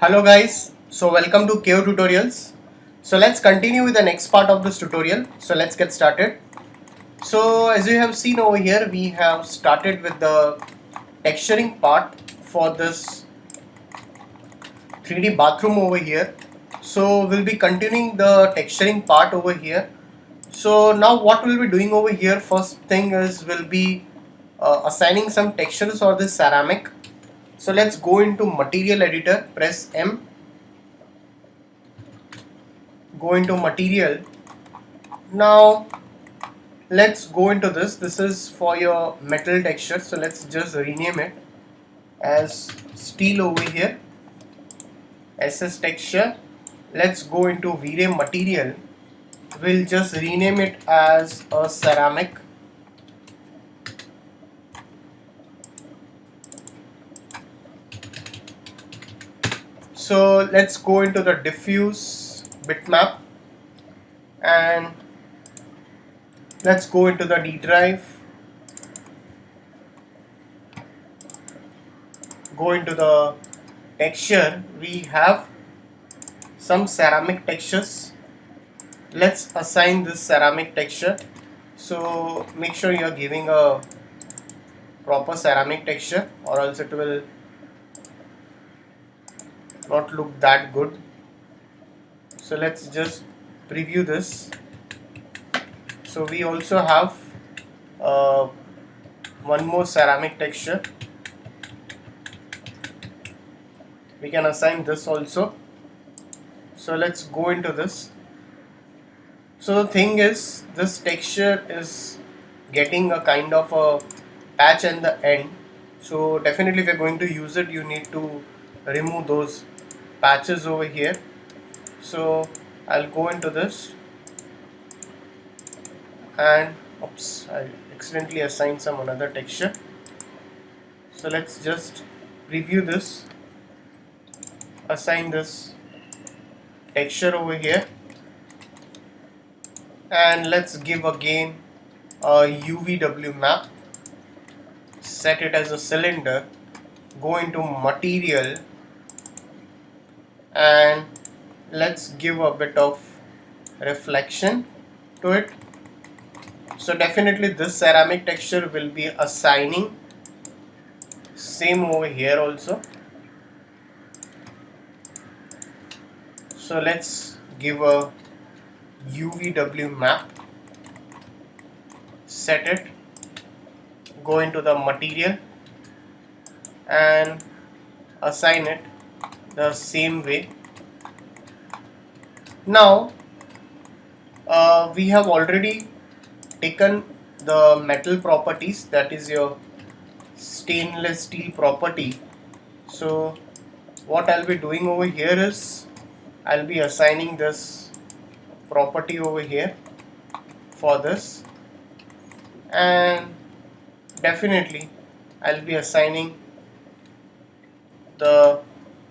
Hello guys, so welcome to KO Tutorials. So let's continue with the next part of this tutorial. So let's get started. So as you have seen over here, we have started with the texturing part for this 3D bathroom over here. So we'll be continuing the texturing part over here. So now what we'll be doing over here, first thing is we'll be assigning some textures for this ceramic. So let's go into material editor, press M, go into material. Now let's go into this is for your metal texture, so let's just rename it as steel over here, SS texture. Let's go into V-Ray material, we'll just rename it as a ceramic. So let's go into the diffuse bitmap and let's go into the D drive, go into the texture. We have some ceramic textures. Let's assign this ceramic texture. So make sure you are giving a proper ceramic texture or else it will not look that good. So let's just preview this. So we also have one more ceramic texture. We can assign this also. So let's go into this. So the thing is, this texture is getting a kind of a patch at the end. So definitely if you're going to use it, you need to remove those patches over here. So I'll go into this and oops, I accidentally assigned some another texture. So let's just preview this, assign this texture over here, and let's give again a UVW map, set it as a cylinder, go into material and let's give a bit of reflection to it. So definitely this ceramic texture will be assigning, same over here also. So let's give a UVW map, set it, go into the material and assign it the same way. Now we have already taken the metal properties, that is your stainless steel property. So what I'll be doing over here is I'll be assigning this property over here for this, and definitely I'll be assigning the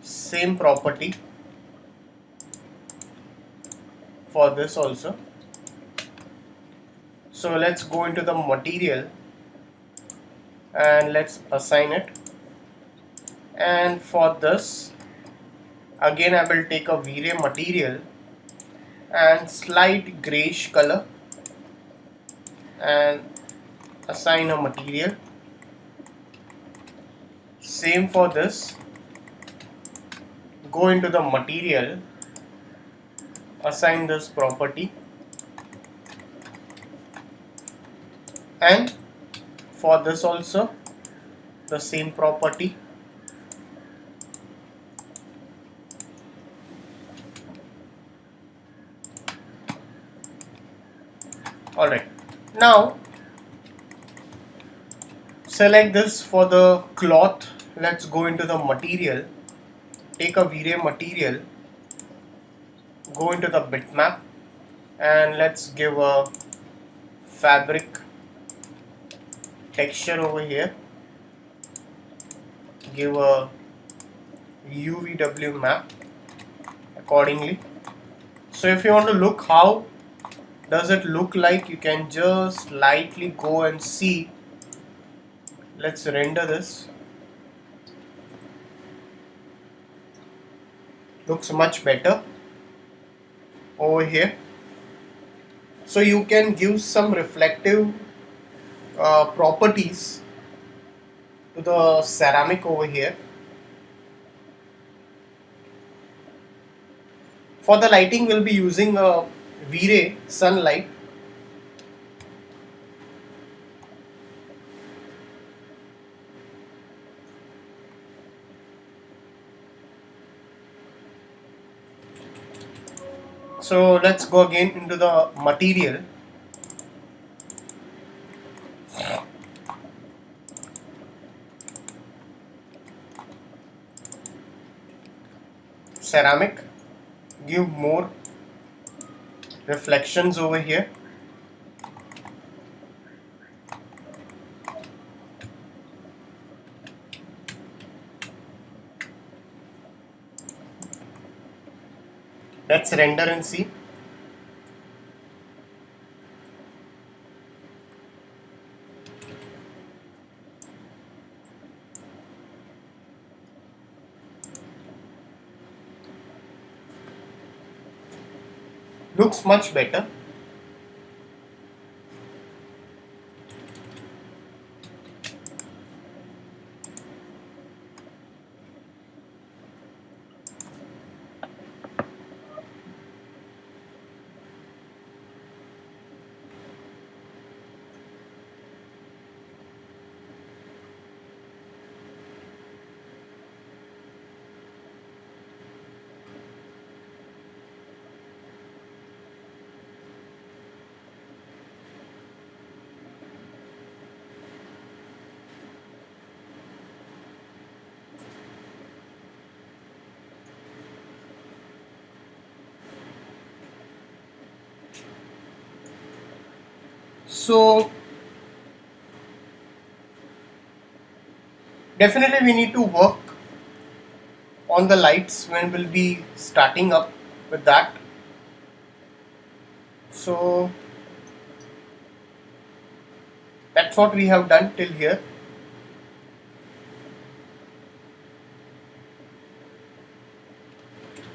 same property for this also. So let's go into the material and let's assign it, and for this again I will take a V-Ray material and slight grayish color and assign a material. Same for this, go into the material, assign this property, and for this also the same property. Alright, now select this for the cloth. Let's go into the material, take a V-Ray material, go into the bitmap and let's give a fabric texture over here, give a UVW map accordingly. So if you want to look how does it look like, you can just lightly go and see. Let's render this. looks much better over here. So you can give some reflective properties to the ceramic over here. For the lighting, we'll be using a V-Ray sunlight. So let's go again into the material. Ceramic, give more reflections over here. Let's render and see. Looks much better. So definitely we need to work on the lights when we'll be starting up with that. So that's what we have done till here.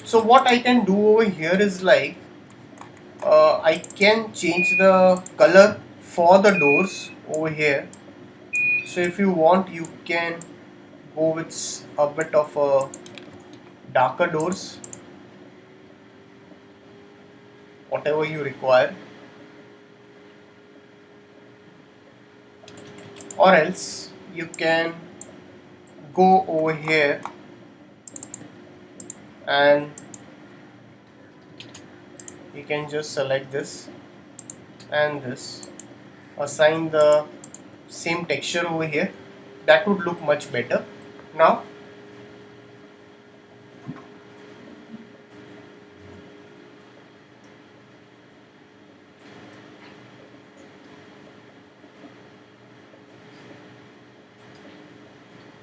So what I can do over here is like I can change the color for the doors over here. So if you want, you can go with a bit of a darker doors, whatever you require, or else you can go over here and you can just select this and this, assign the same texture over here. That would look much better. Now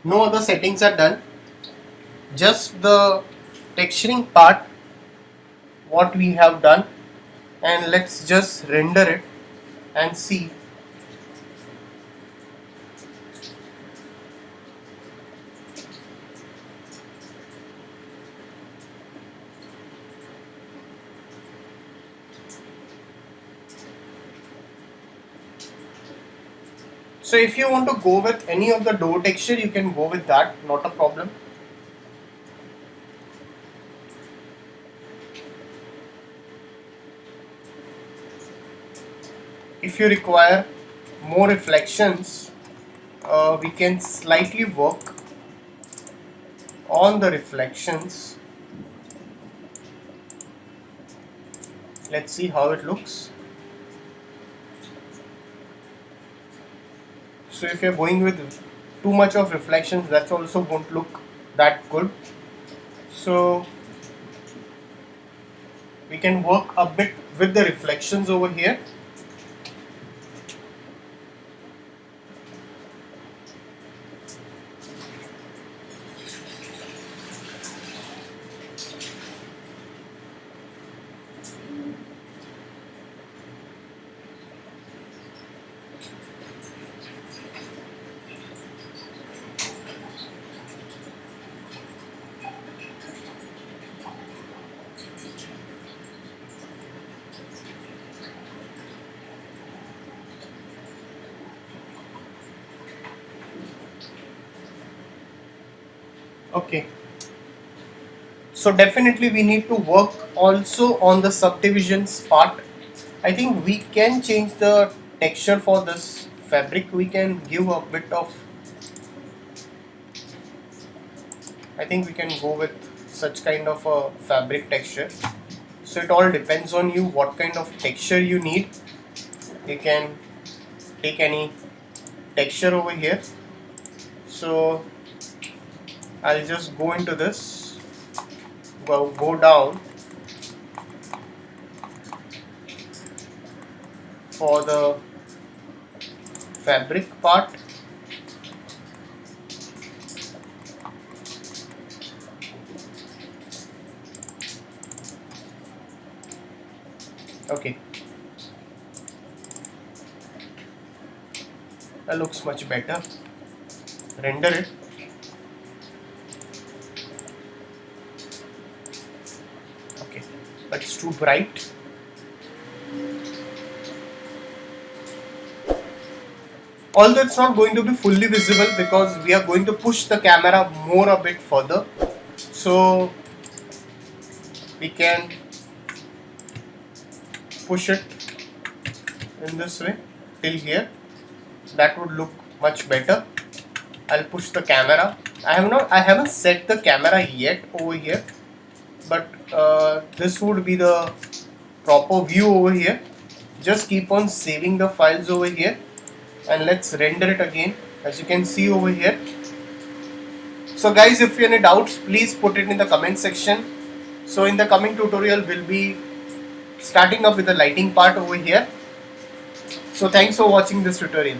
no other settings are done, just the texturing part what we have done, and let's just render it and see. So if you want to go with any of the door texture, you can go with that, not a problem. If you require more reflections, we can slightly work on the reflections. Let's see how it looks. So if you're going with too much of reflections, that also won't look that good. So we can work a bit with the reflections over here. Okay, so definitely we need to work also on the subdivisions part. I think we can change the texture for this fabric. We can give a bit of, I think we can go with such kind of a fabric texture. So it all depends on you what kind of texture you need. You can take any texture over here. So I'll just go into this, go down for the fabric part. Okay, that looks much better. Render it. Okay, but it's too bright. Although it's not going to be fully visible because we are going to push the camera more a bit further, so we can push it in this way till here. That would look much better. I'll push the camera. I haven't set the camera yet over here, but this would be the proper view over here. Just keep on saving the files over here and let's render it again, as you can see over here. So guys, if you have any doubts, please put it in the comment section. So in the coming tutorial, we'll be starting up with the lighting part over here. So thanks for watching this tutorial.